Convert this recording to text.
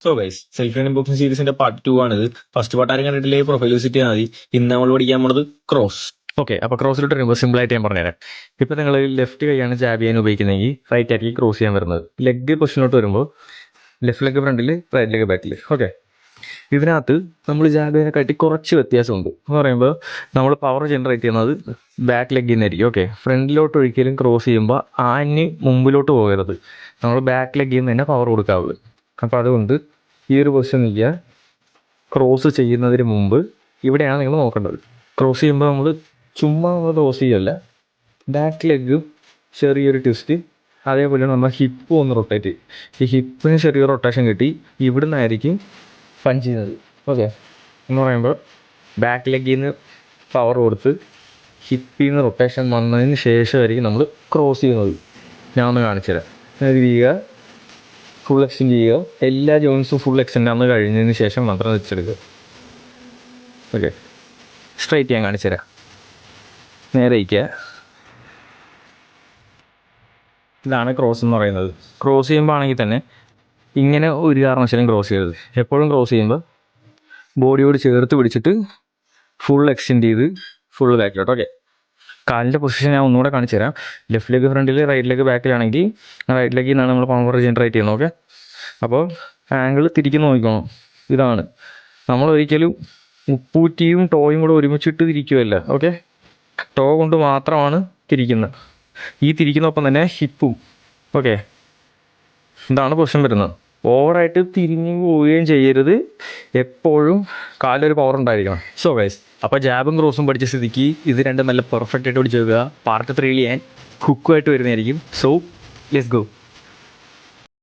So guys self learning boxing സീരീസിന്റെ part 2 ആണിത്. First part ആരും കണ്ടിട്ടില്ലേ പ്രൊഫൈൽ വിസിറ്റ് ചെയ്താൽ മതി. ഇന്ന് നമ്മൾ പഠിക്കാൻ പോണത് ക്രോസ്. ഓക്കെ, അപ്പോൾ ക്രോസിലോട്ട് വരുമ്പോൾ സിമ്പിളായിട്ട് ഞാൻ പറഞ്ഞുതരാം. ഇപ്പോൾ നിങ്ങൾ ലെഫ്റ്റ് കൈയാണ് ജാബ് ചെയ്യാൻ ഉപയോഗിക്കുന്നതെങ്കിൽ റൈറ്റ് ആയിരിക്കും ക്രോസ് ചെയ്യാൻ വരുന്നത്. ലെഗ് പൊസിഷനിലോട്ട് വരുമ്പോൾ ലെഫ്റ്റ് ലെഗ് ഫ്രണ്ടിൽ റൈറ്റ് ലെഗ് ബാക്കിൽ. ഓക്കെ, ഇതിനകത്ത് നമ്മൾ ജാബ് ചെയ്യാനെക്കാട്ടി കുറച്ച് വ്യത്യാസമുണ്ട് എന്ന് പറയുമ്പോൾ നമ്മൾ പവർ ജനറേറ്റ് ചെയ്യുന്നത് ബാക്ക് ലെഗിൽ നിന്നായിരിക്കും. ഓക്കെ, ഫ്രണ്ടിലോട്ട് ഒരിക്കലും ക്രോസ് ചെയ്യുമ്പോൾ ആഞ്ഞ് മുമ്പിലോട്ട് പോകരുത്. നമ്മൾ ബാക്ക് ലെഗിൽ നിന്ന് തന്നെ പവർ കൊടുക്കാവുള്ളൂ. അപ്പോൾ അതുകൊണ്ട് ഈ ഒരു പൊസിഷൻ ഇല്ല. ക്രോസ് ചെയ്യുന്നതിന് മുമ്പ് ഇവിടെയാണ് നിങ്ങൾ നോക്കേണ്ടത്. ക്രോസ് ചെയ്യുമ്പോൾ നമ്മൾ ചുമ്മാ ക്രോസ് ചെയ്യല്ല, ബാക്ക് ലെഗ് ചെറിയൊരു ട്വിസ്റ്റ്, അതേപോലെ നമ്മൾ ഹിപ്പ് ഒന്ന് റൊട്ടേറ്റ് ചെയ്യും. ഈ ഹിപ്പിന് ചെറിയൊരു റൊട്ടേഷൻ കിട്ടി ഇവിടെ നിന്നായിരിക്കും പഞ്ച് ചെയ്യുന്നത്. ഓക്കെ, എന്ന് പറയുമ്പോൾ ബാക്ക് ലെഗിൽ നിന്ന് പവർ കൊടുത്ത് ഹിപ്പിൽ നിന്ന് റൊട്ടേഷൻ വന്നതിന് ശേഷമായിരിക്കും നമ്മൾ ക്രോസ് ചെയ്യുന്നത്. ഞാൻ ഒന്ന് കാണിച്ചു തരാം. ചെയ്യുക, ഫുൾ എക്സ്റ്റെൻഡ് ചെയ്യുക, എല്ലാ ജോയിൻസും ഫുൾ എക്സ്റ്റെൻഡ് ആണെന്ന് കഴിഞ്ഞതിന് ശേഷം മാത്രം വെച്ചെടുക്കുക. ഓക്കെ, സ്ട്രൈറ്റ് ഞാൻ കാണിച്ചു തരാം. നേരെ ഇരിക്കുക. ഇതാണ് ക്രോസ് എന്ന് പറയുന്നത്. ക്രോസ് ചെയ്യുമ്പോൾ ആണെങ്കിൽ തന്നെ ഇങ്ങനെ ഒരു കാരണവശാലും ക്രോസ് ചെയ്യരുത്. എപ്പോഴും ക്രോസ് ചെയ്യുമ്പോൾ ബോഡിയോട് ചേർത്ത് പിടിച്ചിട്ട് ഫുൾ എക്സ്റ്റെൻഡ് ചെയ്ത് ഫുൾ ബാക്കിലോട്ട്. ഓക്കെ, കാലിൻ്റെ പൊസിഷൻ ഞാൻ ഒന്നുകൂടെ കാണിച്ചു തരാം. ലെഫ്റ്റ് ലെഗ് ഫ്രണ്ടിൽ, റൈറ്റ് ലെഗ് ബാക്കിലാണെങ്കിൽ റൈറ്റ് ലെഗിൽ നിന്നാണ് നമ്മൾ പവർ ജനറേറ്റ് ചെയ്യുന്നത്. ഓക്കെ, അപ്പോൾ ആംഗിൾ തിരിക്കുന്നു നോക്കണം. ഇതാണ് നമ്മൾ ഒരിക്കലും ഉപ്പൂറ്റിയും ടോയും കൂടെ ഒരുമിച്ചിട്ട് തിരിക്കുകയല്ല. ഓക്കെ, ടോ കൊണ്ട് മാത്രമാണ് തിരിക്കുന്നത്. ഈ തിരിക്കുന്നൊപ്പം തന്നെ ഹിപ്പും. ഓക്കെ, ഇതാണ് പൊസിഷൻ വരുന്നത്. ഓവറായിട്ട് തിരിഞ്ഞു പോവുകയും ചെയ്യരുത്. എപ്പോഴും കാലൊരു പവർ ഉണ്ടായിരിക്കണം. സോ ഗൈസ്, അപ്പോൾ ജാബും ക്രോസും പഠിച്ച സ്ഥിതിക്ക് ഇത് രണ്ടും നല്ല പെർഫെക്റ്റ് ആയിട്ട് പഠിച്ചു വെക്കുക. പാർട്ട് 3 ഞാൻ ഹുക്കുമായിട്ട് വരുന്നതായിരിക്കും. So let's go.